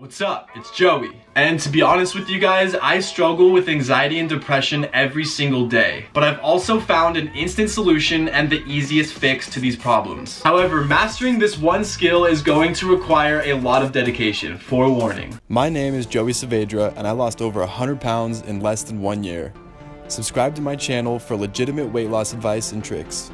What's up? It's Joey. And to be honest with you guys, I struggle with anxiety and depression every single day. But I've also found an instant solution and the easiest fix to these problems. However, mastering this one skill is going to require a lot of dedication. Forewarning. My name is Joey.Saavedra and I lost over 100 pounds in less than 1 year. Subscribe to my channel for legitimate weight loss advice and tricks.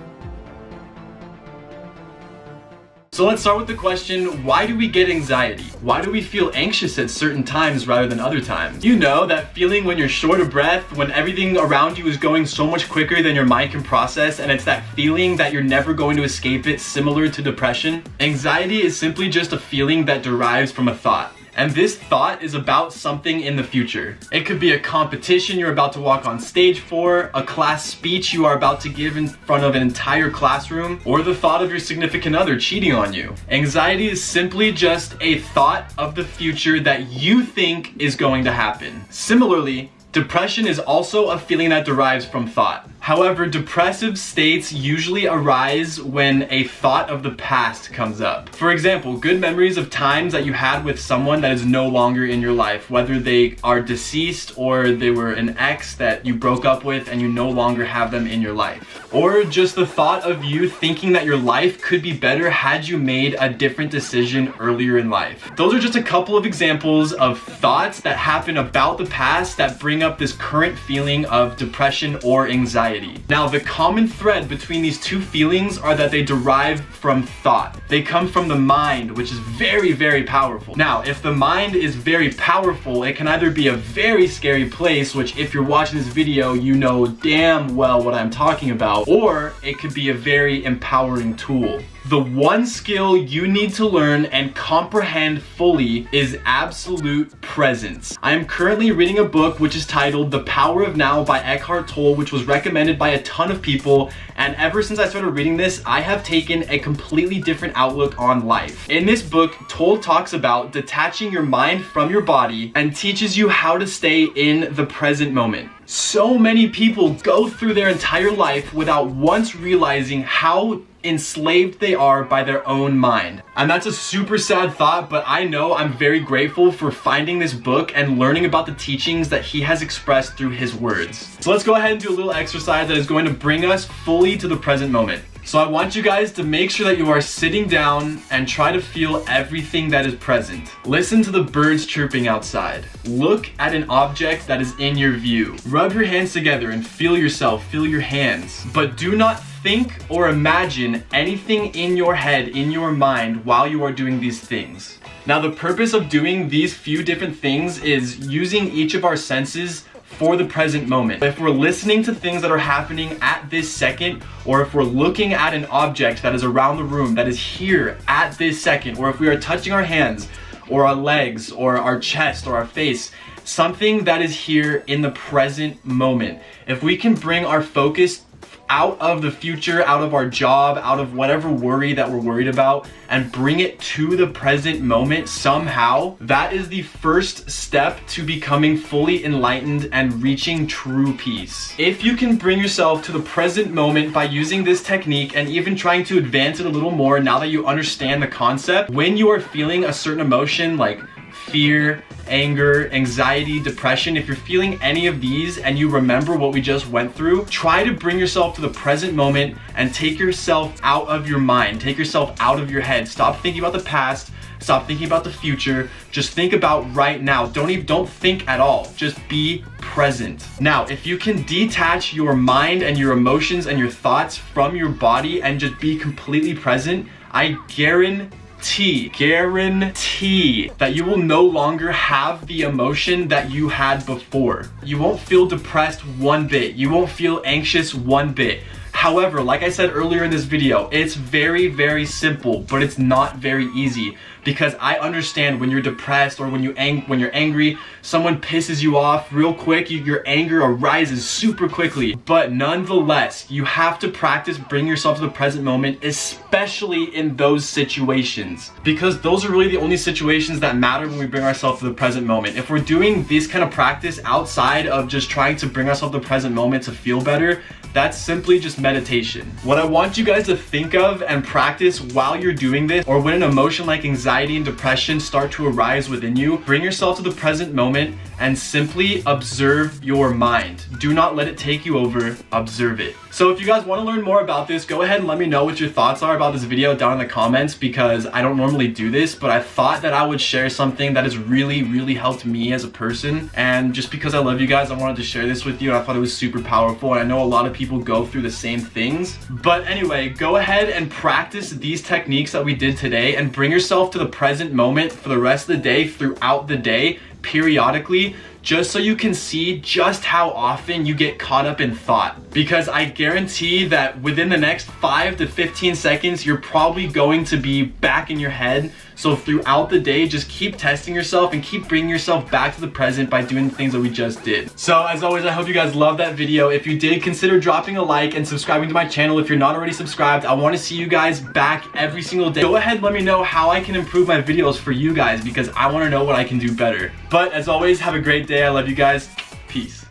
So let's start with the question, why do we get anxiety? Why do we feel anxious at certain times rather than other times? You know, that feeling when you're short of breath, when everything around you is going so much quicker than your mind can process, and it's that feeling that you're never going to escape it, similar to depression? Anxiety is simply just a feeling that derives from a thought. And this thought is about something in the future. It could be a competition you're about to walk on stage for, a class speech you are about to give in front of an entire classroom, or the thought of your significant other cheating on you. Anxiety is simply just a thought of the future that you think is going to happen. Similarly, depression is also a feeling that derives from thought. However, depressive states usually arise when a thought of the past comes up. For example, good memories of times that you had with someone that is no longer in your life, whether they are deceased or they were an ex that you broke up with and you no longer have them in your life. Or just the thought of you thinking that your life could be better had you made a different decision earlier in life. Those are just a couple of examples of thoughts that happen about the past that bring up this current feeling of depression or anxiety. Now, the common thread between these two feelings are that they derive from thought. They come from the mind, which is very, very powerful. Now, if the mind is very powerful, it can either be a very scary place, which if you're watching this video, you know damn well what I'm talking about, or it could be a very empowering tool. The one skill you need to learn and comprehend fully is absolute presence. I am currently reading a book which is titled The Power of Now by Eckhart Tolle, which was recommended by a ton of people, and ever since I started reading this, I have taken a completely different outlook on life. In this book, Tolle talks about detaching your mind from your body and teaches you how to stay in the present moment. So many people go through their entire life without once realizing how enslaved they are by their own mind. And that's a super sad thought, but I know I'm very grateful for finding this book and learning about the teachings that he has expressed through his words. So let's go ahead and do a little exercise that is going to bring us fully to the present moment. So I want you guys to make sure that you are sitting down and try to feel everything that is present. Listen to the birds chirping outside. Look at an object that is in your view. Rub your hands together and feel yourself, feel your hands. But do not think or imagine anything in your head, in your mind, while you are doing these things. Now, the purpose of doing these few different things is using each of our senses for the present moment. If we're listening to things that are happening at this second, or if we're looking at an object that is around the room that is here at this second, or if we are touching our hands or our legs or our chest or our face, something that is here in the present moment. If we can bring our focus out of the future, out of our job, out of whatever worry that we're worried about, and bring it to the present moment somehow, that is the first step to becoming fully enlightened and reaching true peace. If you can bring yourself to the present moment by using this technique and even trying to advance it a little more now that you understand the concept, when you are feeling a certain emotion like fear, anger, anxiety, depression, if you're feeling any of these and you remember what we just went through, try to bring yourself to the present moment and take yourself out of your mind, take yourself out of your head. Stop thinking about the past, stop thinking about the future, just think about right now. Don't think at all, just be present. Now, if you can detach your mind and your emotions and your thoughts from your body and just be completely present, I guarantee that you will no longer have the emotion that you had before. You won't feel depressed one bit. You won't feel anxious one bit. However, like I said earlier in this video, it's very, very simple, but it's not very easy, because I understand when you're depressed or when you're angry, someone pisses you off real quick, your anger arises super quickly. But nonetheless, you have to practice bringing yourself to the present moment, especially in those situations, because those are really the only situations that matter when we bring ourselves to the present moment. If we're doing this kind of practice outside of just trying to bring ourselves to the present moment to feel better, That's simply just meditation. What I want you guys to think of and practice while you're doing this, or when an emotion like anxiety and depression start to arise within you, bring yourself to the present moment and simply observe your mind. Do not let it take you over, observe it. So if you guys want to learn more about this, go ahead and let me know what your thoughts are about this video down in the comments, because I don't normally do this, but I thought that I would share something that has really helped me as a person. And just because I love you guys, I wanted to share this with you. And I thought it was super powerful, and I know a lot of people go through the same things. But anyway, go ahead and practice these techniques that we did today and bring yourself to the present moment for the rest of the day, throughout the day, periodically, just so you can see just how often you get caught up in thought. Because I guarantee that within the next 5 to 15 seconds, you're probably going to be back in your head. So throughout the day, just keep testing yourself and keep bringing yourself back to the present by doing the things that we just did. So as always, I hope you guys loved that video. If you did, consider dropping a like and subscribing to my channel. If you're not already subscribed, I want to see you guys back every single day. Go ahead and let me know how I can improve my videos for you guys, because I want to know what I can do better. But as always, have a great day. I love you guys. Peace.